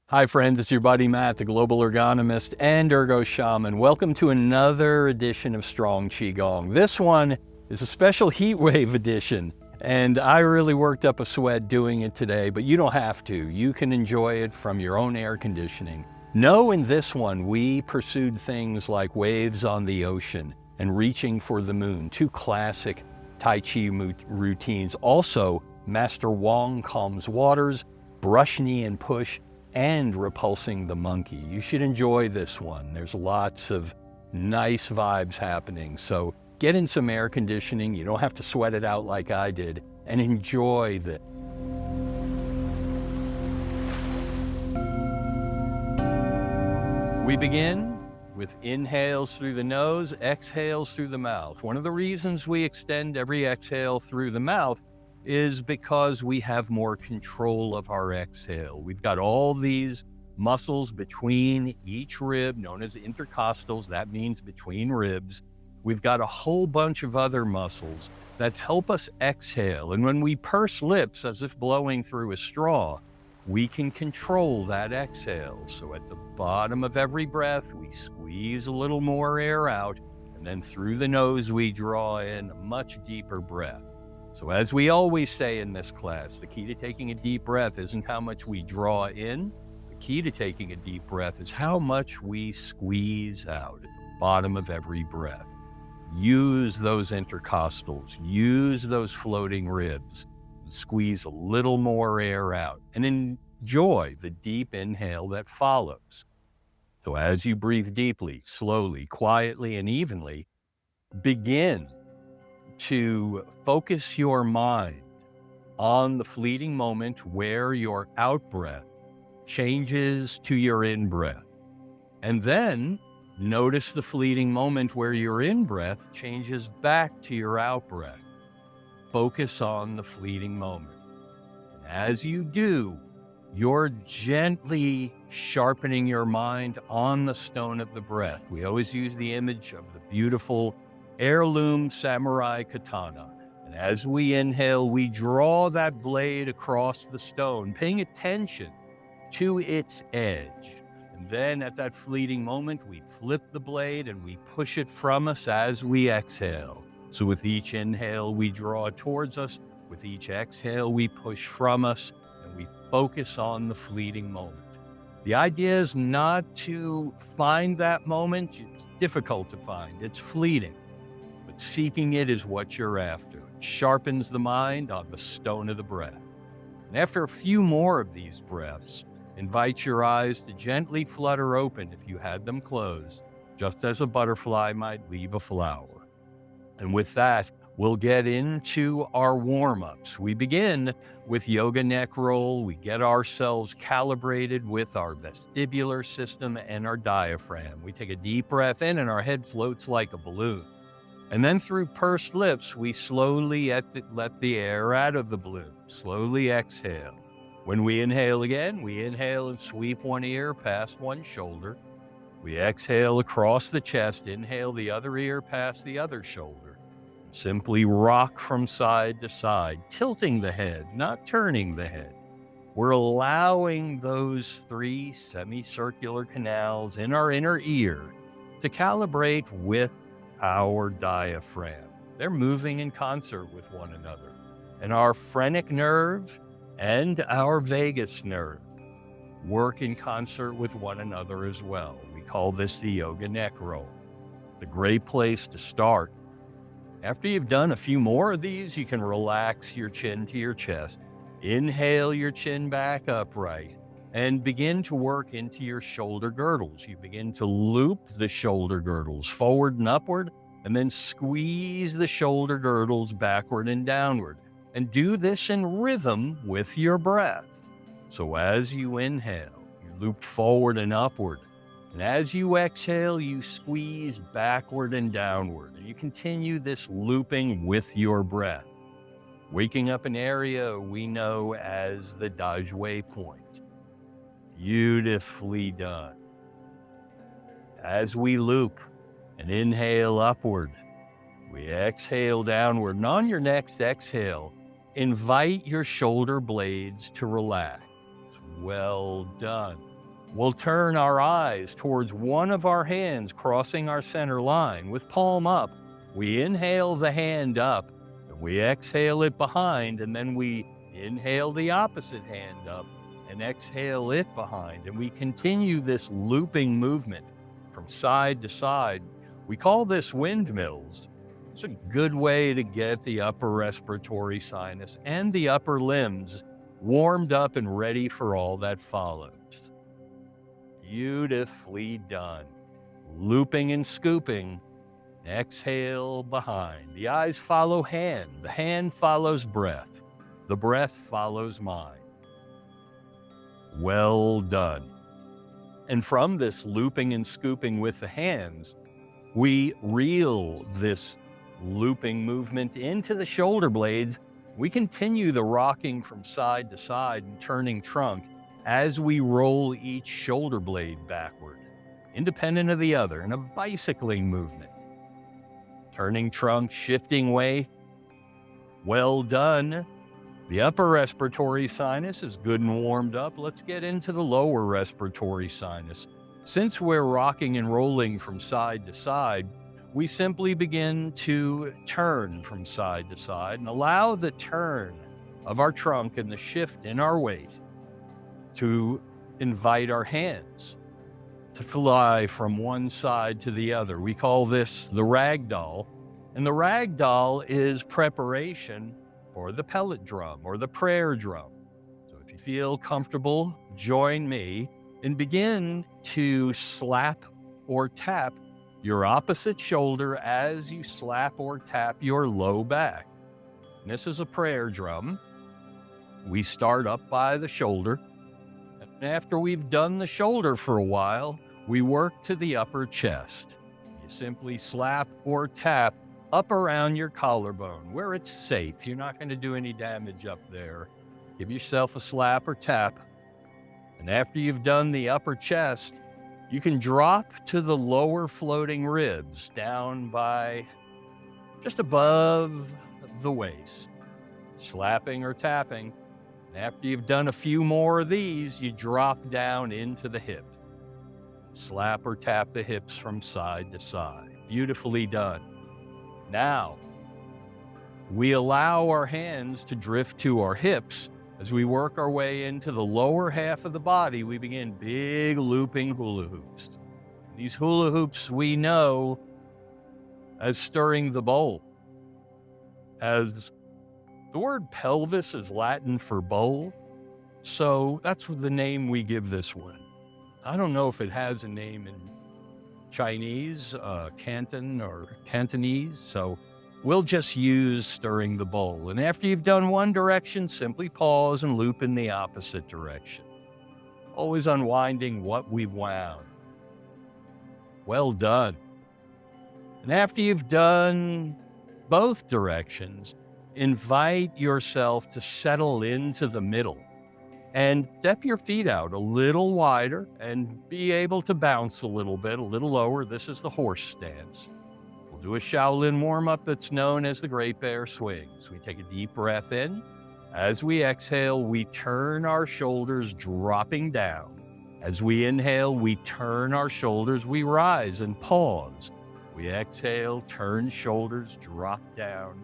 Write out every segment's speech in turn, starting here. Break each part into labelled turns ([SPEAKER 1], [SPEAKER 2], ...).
[SPEAKER 1] Hi friends, it's your buddy Matt, the Global Ergonomist and Ergo Shaman. Welcome to another edition of Strong Qigong. This one is a special heat wave edition, and I really worked up a sweat doing it today, but you don't have to. You can enjoy it from your own air conditioning. No, in this one, we pursued things like waves on the ocean and reaching for the moon, two classic Tai Chi routines. Also, Master Wong calms waters, brush knee and push, and repulsing the monkey. You should enjoy this one. There's lots of nice vibes happening. So get in some air conditioning. You don't have to sweat it out like I did, and enjoy this. We begin with inhales through the nose, exhales through the mouth. One of the reasons we extend every exhale through the mouth is because we have more control of our exhale. We've got all these muscles between each rib, known as intercostals. That means between ribs. We've got a whole bunch of other muscles that help us exhale. And when we purse lips as if blowing through a straw, we can control that exhale. So at the bottom of every breath, we squeeze a little more air out, and then through the nose, we draw in a much deeper breath. So as we always say in this class, the key to taking a deep breath isn't how much we draw in. The key to taking a deep breath is how much we squeeze out at the bottom of every breath. Use those intercostals, use those floating ribs, and squeeze a little more air out, and enjoy the deep inhale that follows. So as you breathe deeply, slowly, quietly, and evenly, begin to focus your mind on the fleeting moment where your out-breath changes to your in-breath. And then notice the fleeting moment where your in-breath changes back to your out-breath. Focus on the fleeting moment. And as you do, you're gently sharpening your mind on the stone of the breath. We always use the image of the beautiful heirloom samurai katana. And as we inhale, we draw that blade across the stone, paying attention to its edge. And then at that fleeting moment, we flip the blade and we push it from us as we exhale. So with each inhale, we draw towards us. With each exhale, we push from us, and we focus on the fleeting moment. The idea is not to find that moment. It's difficult to find. It's fleeting. Seeking it is what you're after. It sharpens the mind on the stone of the breath. And after a few more of these breaths, invite your eyes to gently flutter open if you had them closed, just as a butterfly might leave a flower. And with that, we'll get into our warm-ups. We begin with yoga neck roll. We get ourselves calibrated with our vestibular system and our diaphragm. We take a deep breath in and our head floats like a balloon. And then through pursed lips, we slowly let the air out of the balloon. Slowly exhale. When we inhale again, we inhale and sweep one ear past one shoulder. We exhale across the chest, inhale the other ear past the other shoulder. Simply rock from side to side, tilting the head, not turning the head. We're allowing those three semicircular canals in our inner ear to calibrate with our diaphragm. They're moving in concert with one another. And our phrenic nerve and our vagus nerve work in concert with one another as well. We call this the yoga neck roll. It's a great place to start. After you've done a few more of these, you can relax your chin to your chest. Inhale your chin back upright and begin to work into your shoulder girdles. You begin to loop the shoulder girdles forward and upward, and then squeeze the shoulder girdles backward and downward. And do this in rhythm with your breath. So as you inhale, you loop forward and upward. And as you exhale, you squeeze backward and downward. And you continue this looping with your breath, waking up an area we know as the Daje point. Beautifully done. As we loop and inhale upward, we exhale downward. And on your next exhale, invite your shoulder blades to relax. Well done. We'll turn our eyes towards one of our hands crossing our center line with palm up. We inhale the hand up, and we exhale it behind, and then we inhale the opposite hand up and exhale it behind. And we continue this looping movement from side to side. We call this windmills. It's a good way to get the upper respiratory sinus and the upper limbs warmed up and ready for all that follows. Beautifully done. Looping and scooping. Exhale behind. The eyes follow hand. The hand follows breath. The breath follows mind. Well done. And from this looping and scooping with the hands, we reel this looping movement into the shoulder blades. We continue the rocking from side to side and turning trunk as we roll each shoulder blade backward, independent of the other, in a bicycling movement. Turning trunk, shifting weight. Well done. The upper respiratory sinus is good and warmed up. Let's get into the lower respiratory sinus. Since we're rocking and rolling from side to side, we simply begin to turn from side to side and allow the turn of our trunk and the shift in our weight to invite our hands to fly from one side to the other. We call this the ragdoll, and the ragdoll is preparation for the pellet drum or the prayer drum. So if you feel comfortable, join me and begin to slap or tap your opposite shoulder as you slap or tap your low back. And this is a prayer drum. We start up by the shoulder. And after we've done the shoulder for a while, we work to the upper chest. You simply slap or tap up around your collarbone where it's safe. You're not going to do any damage up there. Give yourself a slap or tap. And after you've done the upper chest, you can drop to the lower floating ribs down by just above the waist, slapping or tapping. And after you've done a few more of these, you drop down into the hip. Slap or tap the hips from side to side. Beautifully done. Now, we allow our hands to drift to our hips. As we work our way into the lower half of the body, we begin big looping hula hoops. These hula hoops we know as stirring the bowl. As the word pelvis is Latin for bowl, so that's the name we give this one. I don't know if it has a name in Chinese, Canton or Cantonese, so we'll just use stirring the bowl. And after you've done one direction, simply pause and loop in the opposite direction. Always unwinding what we've wound. Well done. And after you've done both directions, invite yourself to settle into the middle and step your feet out a little wider and be able to bounce a little bit, a little lower. This is the horse stance. We'll do a Shaolin warm-up that's known as the Great Bear Swings. We take a deep breath in. As we exhale, we turn our shoulders, dropping down. As we inhale, we turn our shoulders, we rise and pause. We exhale, turn shoulders, drop down.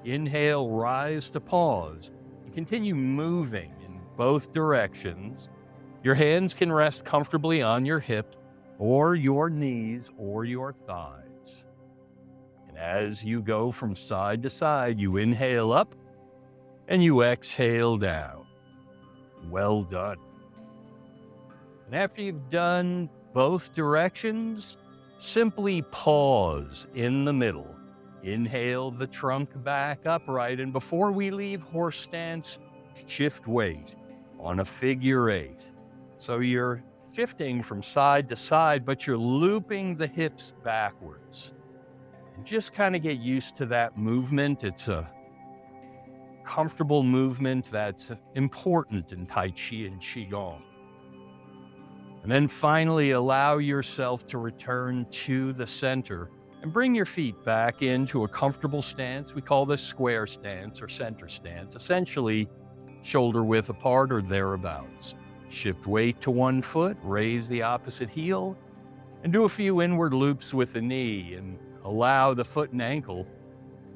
[SPEAKER 1] Inhale, rise to pause. And continue moving in both directions. Your hands can rest comfortably on your hip or your knees or your thighs. And as you go from side to side, you inhale up and you exhale down. Well done. And after you've done both directions, simply pause in the middle. Inhale the trunk back upright, and before we leave horse stance, shift weight on a figure eight. So you're shifting from side to side, but you're looping the hips backwards. And just kind of get used to that movement. It's a comfortable movement that's important in Tai Chi and Qigong. And then finally, allow yourself to return to the center and bring your feet back into a comfortable stance. We call this square stance or center stance, essentially shoulder width apart or thereabouts. Shift weight to one foot, raise the opposite heel, and do a few inward loops with the knee, and allow the foot and ankle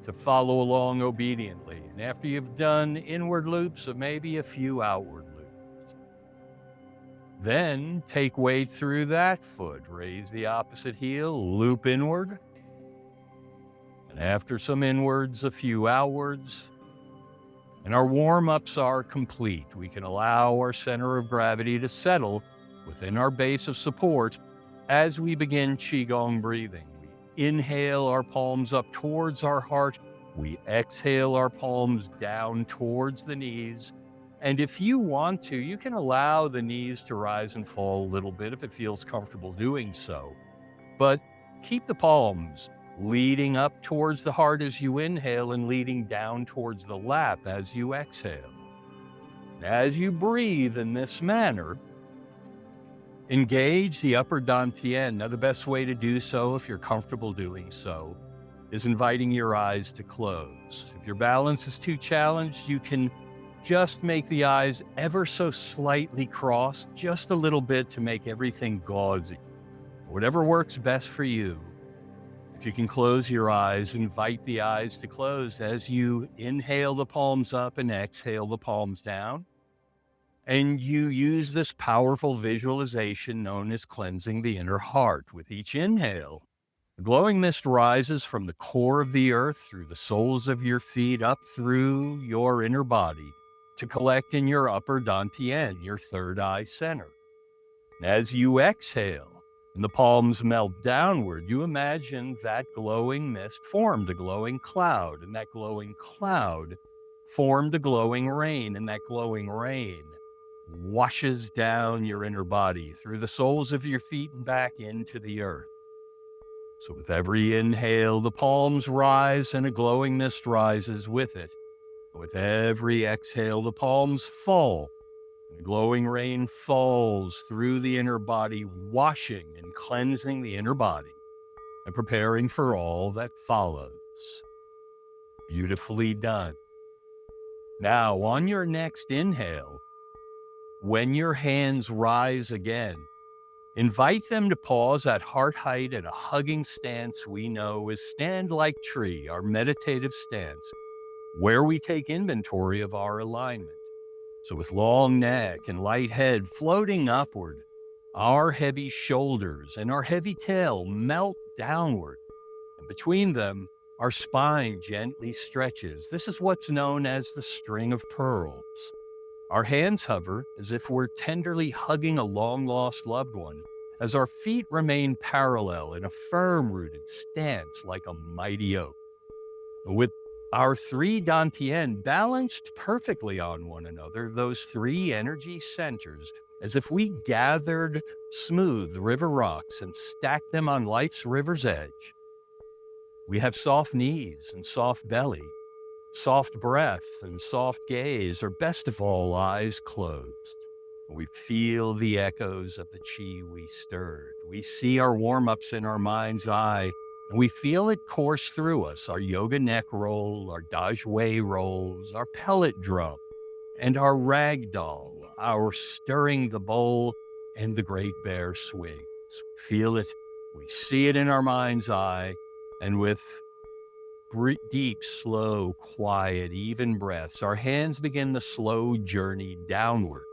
[SPEAKER 1] to follow along obediently. And after you've done inward loops of maybe a few outward loops, then take weight through that foot, raise the opposite heel, loop inward, and after some inwards, a few outwards, and our warm-ups are complete. We can allow our center of gravity to settle within our base of support as we begin Qigong breathing. We inhale our palms up towards our heart. We exhale our palms down towards the knees. And if you want to, you can allow the knees to rise and fall a little bit if it feels comfortable doing so. But keep the palms leading up towards the heart as you inhale and leading down towards the lap as you exhale. As you breathe in this manner, engage the upper Dantian. Now, the best way to do so, if you're comfortable doing so, is inviting your eyes to close. If your balance is too challenged, you can just make the eyes ever so slightly crossed, just a little bit to make everything gauzy. Whatever works best for you. If you can close your eyes, invite the eyes to close as you inhale the palms up and exhale the palms down. And you use this powerful visualization known as cleansing the inner heart. With each inhale, the glowing mist rises from the core of the earth through the soles of your feet up through your inner body to collect in your upper Dantian, your third eye center. And as you exhale, and the palms melt downward, you imagine that glowing mist formed a glowing cloud, and that glowing cloud formed a glowing rain, and that glowing rain washes down your inner body through the soles of your feet and back into the earth. So with every inhale, the palms rise and a glowing mist rises with it. With every exhale, the palms fall. The glowing rain falls through the inner body, washing and cleansing the inner body and preparing for all that follows. Beautifully done. Now, on your next inhale, when your hands rise again, invite them to pause at heart height at a hugging stance we know is stand like tree, our meditative stance, where we take inventory of our alignment. So with long neck and light head floating upward, our heavy shoulders and our heavy tail melt downward. And between them, our spine gently stretches. This is what's known as the string of pearls. Our hands hover as if we're tenderly hugging a long-lost loved one, as our feet remain parallel in a firm-rooted stance like a mighty oak. With our three Dantian balanced perfectly on one another, those three energy centers, as if we gathered smooth river rocks and stacked them on life's river's edge. We have soft knees and soft belly, soft breath and soft gaze, or best of all, eyes closed. We feel the echoes of the chi we stirred. We see our warm-ups in our mind's eye, and we feel it course through us, our yoga neck roll, our Daje rolls, our pellet drum, and our ragdoll, our stirring the bowl, and the great bear swings. Feel it, we see it in our mind's eye, and with deep, slow, quiet, even breaths, our hands begin the slow journey downward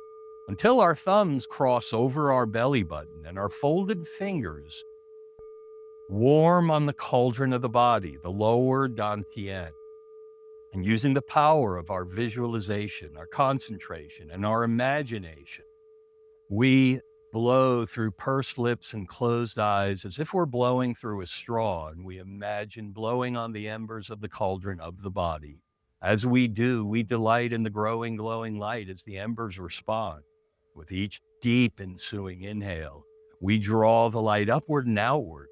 [SPEAKER 1] until our thumbs cross over our belly button and our folded fingers warm on the cauldron of the body, the lower Dantian. And using the power of our visualization, our concentration, and our imagination, we blow through pursed lips and closed eyes as if we're blowing through a straw, and we imagine blowing on the embers of the cauldron of the body. As we do, we delight in the growing, glowing light as the embers respond. With each deep ensuing inhale, we draw the light upward and outward,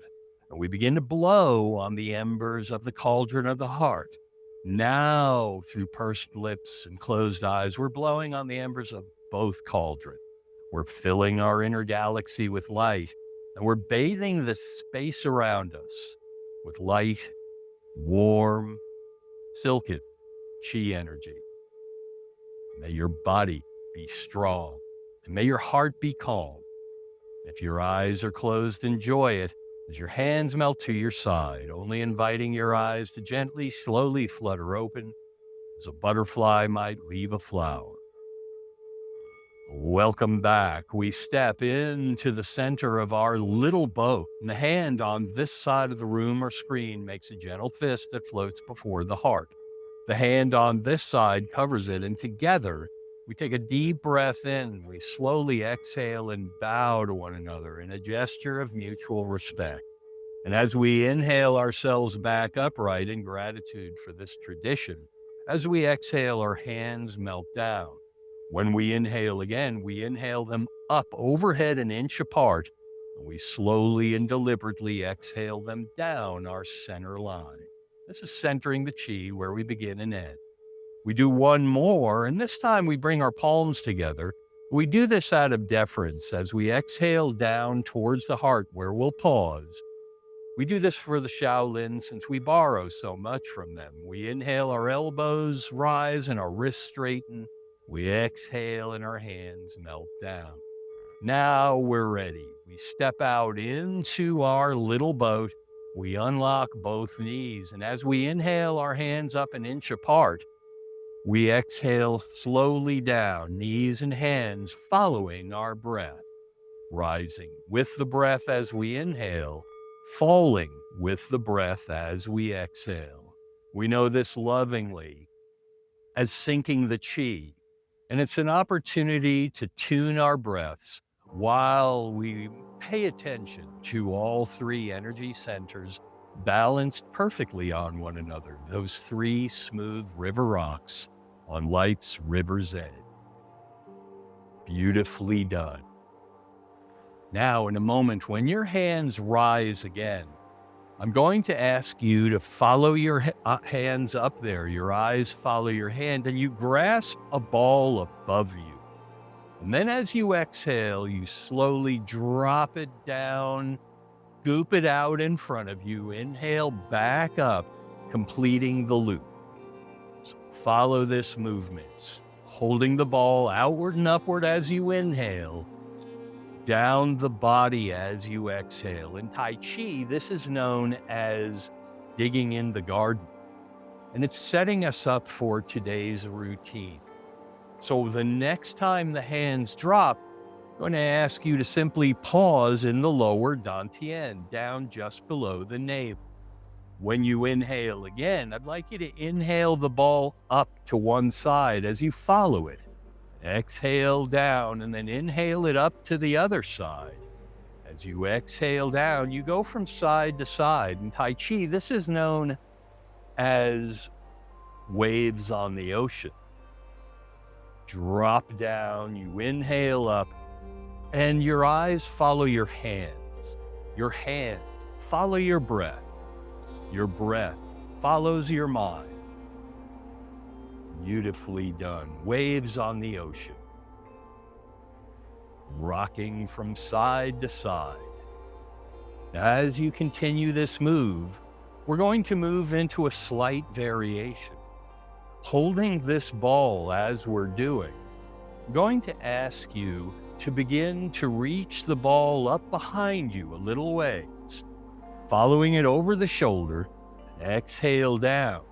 [SPEAKER 1] and we begin to blow on the embers of the cauldron of the heart. Now, through pursed lips and closed eyes, we're blowing on the embers of both cauldrons. We're filling our inner galaxy with light, and we're bathing the space around us with light, warm, silken chi energy. May your body be strong, And may your heart be calm. If your eyes are closed, enjoy it as your hands melt to your side, only inviting your eyes to gently, slowly flutter open as a butterfly might leave a flower. Welcome back. We step into the center of our little boat, and the hand on this side of the room or screen makes a gentle fist that floats before the heart. The hand on this side covers it, and together we take a deep breath in. We slowly exhale and bow to one another in a gesture of mutual respect. And as we inhale ourselves back upright in gratitude for this tradition, as we exhale, our hands melt down. When we inhale again, we inhale them up overhead an inch apart, and we slowly and deliberately exhale them down our center line. This is centering the chi where we begin and end. We do one more, and this time we bring our palms together. We do this out of deference as we exhale down towards the heart where we'll pause. We do this for the Shaolin since we borrow so much from them. We inhale, our elbows rise and our wrists straighten. We exhale and our hands melt down. Now we're ready. We step out into our little boat. We unlock both knees, and as we inhale, our hands up an inch apart. We exhale slowly down, knees and hands following our breath, rising with the breath as we inhale, falling with the breath as we exhale. We know this lovingly as sinking the chi, and it's an opportunity to tune our breaths while we pay attention to all three energy centers balanced perfectly on one another, those three smooth river rocks on life's river's edge. Beautifully done. Now, in a moment, when your hands rise again, I'm going to ask you to follow your hands up there. Your eyes follow your hand, and you grasp a ball above you. And then as you exhale, you slowly drop it down, scoop it out in front of you. Inhale back up, completing the loop. So follow this movement, holding the ball outward and upward as you inhale, down the body as you exhale. In Tai Chi, this is known as digging in the garden, and it's setting us up for today's routine. So the next time the hands drop, I'm going to ask you to simply pause in the lower Dantian, down just below the navel. When you inhale again, I'd like you to inhale the ball up to one side as you follow it. Exhale down, and then inhale it up to the other side. As you exhale down, you go from side to side. In Tai Chi, this is known as waves on the ocean. Drop down, you inhale up, and your eyes follow your hands. Your hands follow your breath. Your breath follows your mind. Beautifully done. Waves on the ocean. Rocking from side to side. As you continue this move, we're going to move into a slight variation. Holding this ball as we're doing, I'm going to ask you to begin to reach the ball up behind you a little ways, following it over the shoulder, and exhale down.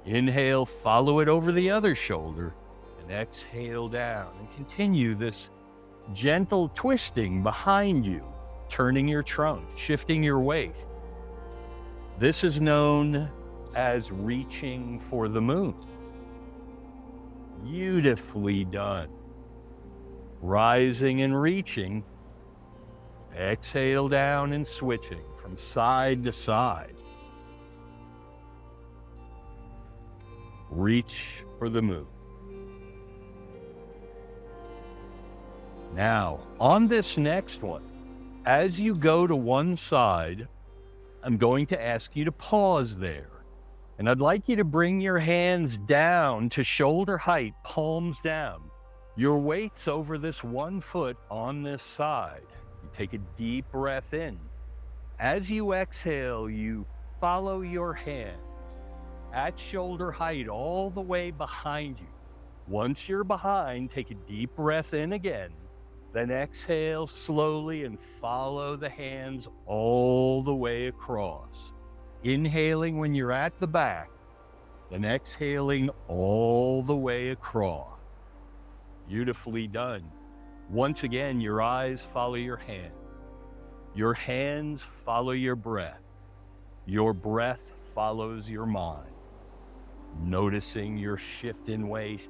[SPEAKER 1] Inhale, follow it over the other shoulder, and exhale down. And continue this gentle twisting behind you, turning your trunk, shifting your weight. This is known as reaching for the moon. Beautifully done. Rising and reaching. Exhale down and switching from side to side. Reach for the moon. Now, on this next one, as you go to one side, I'm going to ask you to pause there. And I'd like you to bring your hands down to shoulder height, palms down. Your weight's over this 1 foot on this side. You take a deep breath in. As you exhale, you follow your hands at shoulder height all the way behind you. Once you're behind, take a deep breath in again. Then exhale slowly and follow the hands all the way across. Inhaling when you're at the back, then exhaling all the way across. Beautifully done. Once again, your eyes follow your hand. Your hands follow your breath. Your breath follows your mind. Noticing your shift in weight,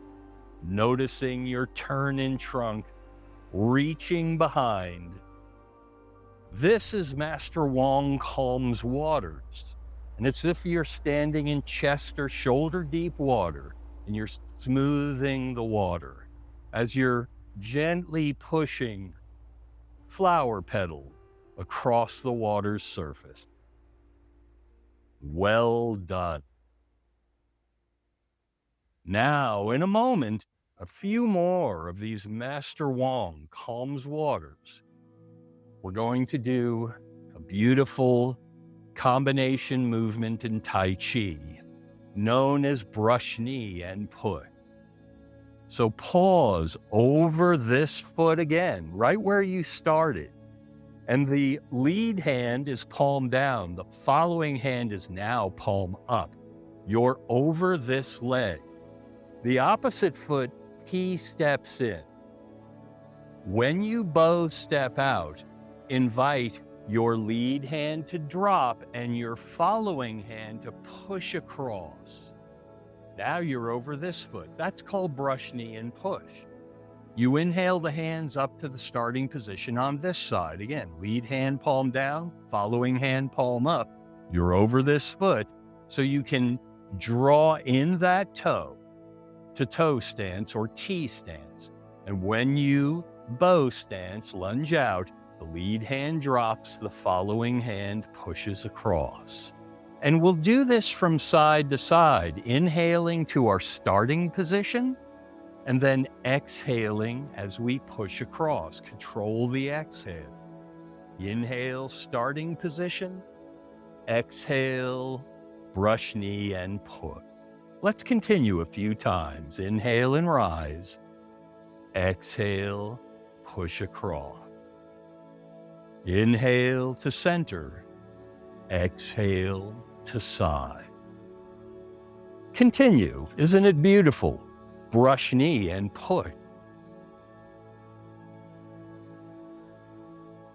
[SPEAKER 1] noticing your turn in trunk, reaching behind. This is Master Wong calms waters. And it's as if you're standing in chest or shoulder deep water and you're smoothing the water as you're gently pushing flower petal across the water's surface. Well done. Now, in a moment, a few more of these Master Wong calms waters. We're going to do a beautiful combination movement in Tai Chi, known as brush knee and put. So pause over this foot again, right where you started. And the lead hand is palm down. The following hand is now palm up. You're over this leg. The opposite foot, he steps in. When you both step out, invite your lead hand to drop and your following hand to push across. Now you're over this foot. That's called brush knee and push. You inhale the hands up to the starting position on this side. Again, lead hand palm down, following hand palm up. You're over this foot, so you can draw in that toe to toe stance or T stance. And when you bow stance, lunge out, the lead hand drops, the following hand pushes across. And we'll do this from side to side, inhaling to our starting position, and then exhaling as we push across. Control the exhale. Inhale, starting position. Exhale, brush knee and put. Let's continue a few times. Inhale and rise. Exhale, push across. Inhale to center. Exhale to side. Continue. Isn't it beautiful? Brush knee and put.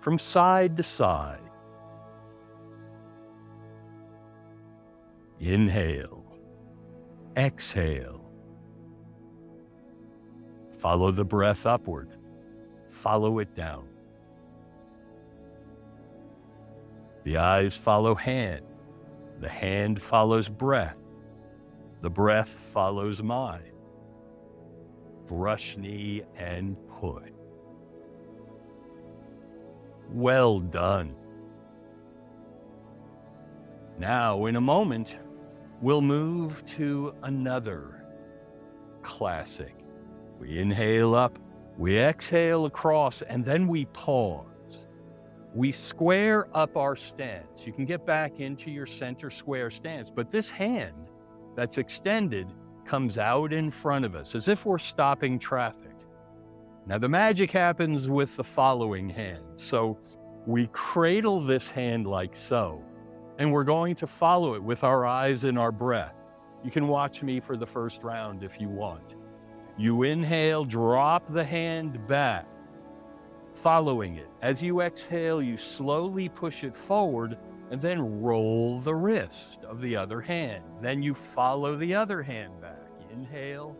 [SPEAKER 1] From side to side. Inhale. Exhale. Follow the breath upward. Follow it down. The eyes follow hand. The hand follows breath. The breath follows mind. Brush knee and put. Well done. Now, in a moment, we'll move to another classic. We inhale up, we exhale across, and then we pause. We square up our stance. You can get back into your center square stance, but this hand that's extended comes out in front of us as if we're stopping traffic. Now, the magic happens with the following hand. So we cradle this hand like so, and we're going to follow it with our eyes and our breath. You can watch me for the first round if you want. You inhale, drop the hand back, following it. As you exhale, you slowly push it forward and then roll the wrist of the other hand. Then you follow the other hand back. Inhale,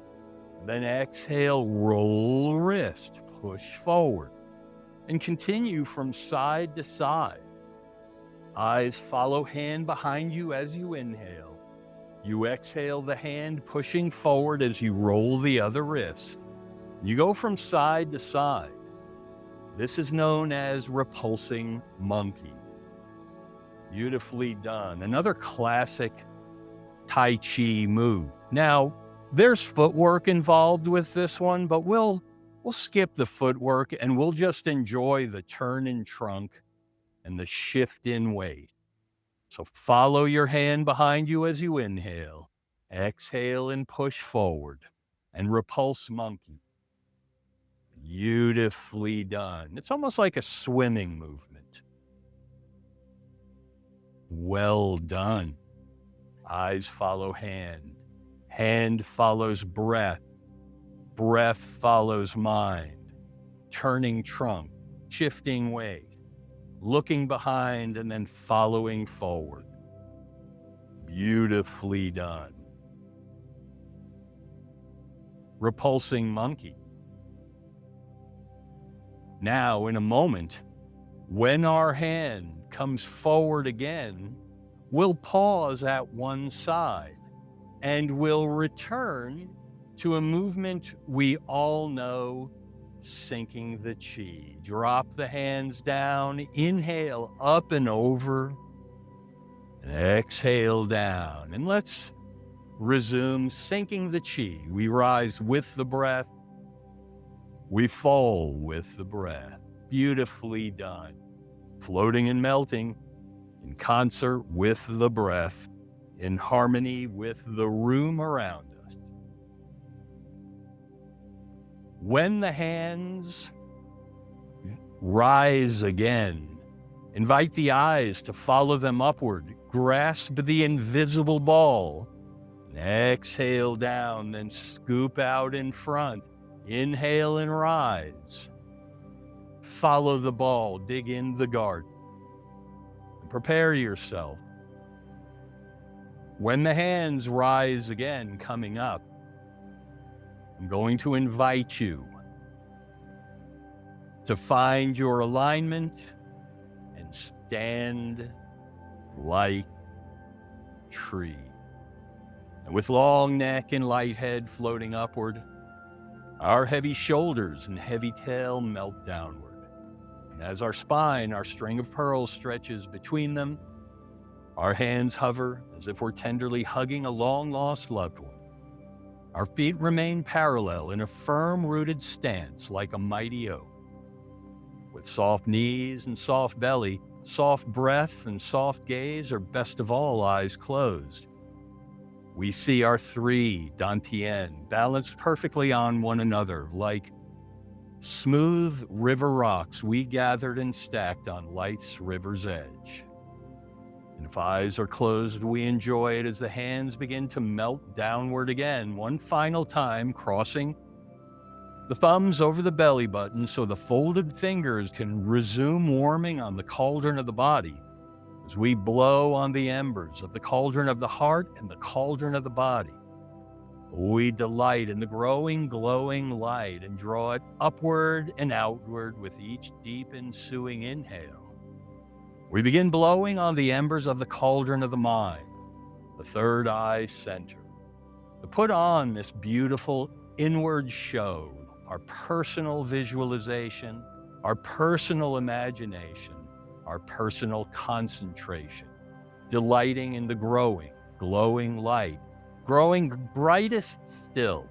[SPEAKER 1] then exhale, roll wrist, push forward, and continue from side to side. Eyes follow hand behind you as you inhale. You exhale the hand, pushing forward as you roll the other wrist. You go from side to side. This is known as Repulsing Monkey. Beautifully done. Another classic Tai Chi move. Now, there's footwork involved with this one, but we'll skip the footwork and we'll just enjoy the turn in trunk and the shift in weight. So follow your hand behind you as you inhale. Exhale and push forward and repulse monkey. Beautifully done. It's almost like a swimming movement. Well done. Eyes follow hand. Hand follows breath. Breath follows mind. Turning trunk, shifting weight, looking behind and then following forward. Beautifully done. Repulsing monkey. Now, in a moment, when our hand comes forward again, we'll pause at one side and we'll return to a movement we all know, sinking the chi. Drop the hands down, inhale up and over, and exhale down. And let's resume sinking the chi. We rise with the breath. We fall with the breath. Beautifully done. Floating and melting in concert with the breath, in harmony with the room around us. When the hands rise again, invite the eyes to follow them upward. Grasp the invisible ball. And exhale down, then scoop out in front. Inhale and rise. Follow the ball, dig in the garden. Prepare yourself. When the hands rise again, coming up, I'm going to invite you to find your alignment and stand like tree. And with long neck and light head floating upward, our heavy shoulders and heavy tail melt downward. And as our spine, our string of pearls stretches between them, our hands hover as if we're tenderly hugging a long-lost loved one. Our feet remain parallel in a firm-rooted stance like a mighty oak. With soft knees and soft belly, soft breath and soft gaze, or best of all, eyes closed, we see our three Dantian balanced perfectly on one another like smooth river rocks we gathered and stacked on life's river's edge. And if eyes are closed, we enjoy it as the hands begin to melt downward again, one final time, crossing the thumbs over the belly button so the folded fingers can resume warming on the cauldron of the body as we blow on the embers of the cauldron of the heart and the cauldron of the body. We delight in the growing, glowing light and draw it upward and outward with each deep ensuing inhale. We begin blowing on the embers of the cauldron of the mind, the third eye center, to put on this beautiful inward show, our personal visualization, our personal imagination, our personal concentration, delighting in the growing, glowing light, growing brightest still,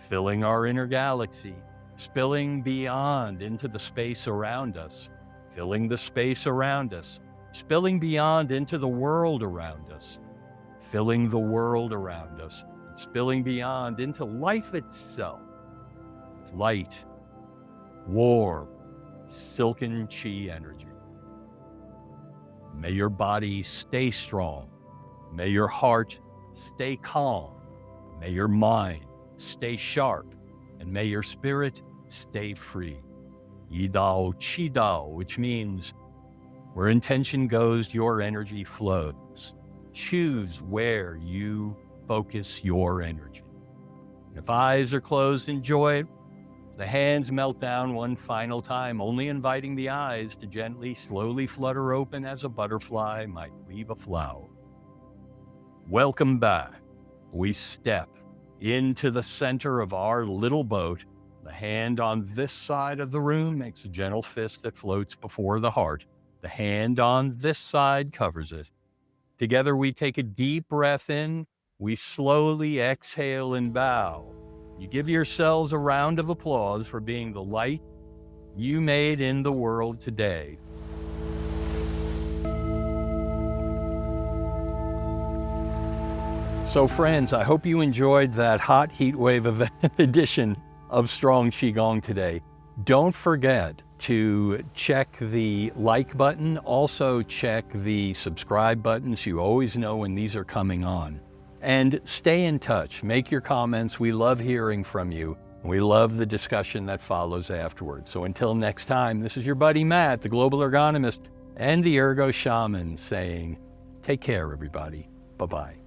[SPEAKER 1] filling our inner galaxy, spilling beyond into the space around us, filling the space around us, spilling beyond into the world around us, filling the world around us, spilling beyond into life itself, with light, warm, silken chi energy. May your body stay strong. May your heart stay calm. May your mind stay sharp. And may your spirit stay free. Yidao Qidao, which means where intention goes, your energy flows. Choose where you focus your energy. If eyes are closed, enjoy it. The hands melt down one final time, only inviting the eyes to gently, slowly flutter open as a butterfly might leave a flower. Welcome back. We step into the center of our little boat. The hand on this side of the room makes a gentle fist that floats before the heart. The hand on this side covers it. Together we take a deep breath in. We slowly exhale and bow. You give yourselves a round of applause for being the light you made in the world today. So friends, I hope you enjoyed that hot heat wave edition of Strong Qigong today. Don't forget to check the like button. Also check the subscribe button so you always know when these are coming on. And stay in touch. Make your comments. We love hearing from you. We love the discussion that follows afterwards. So until next time, this is your buddy Matt, the Global Ergonomist and the Ergo Shaman, saying, take care, everybody. Bye-bye.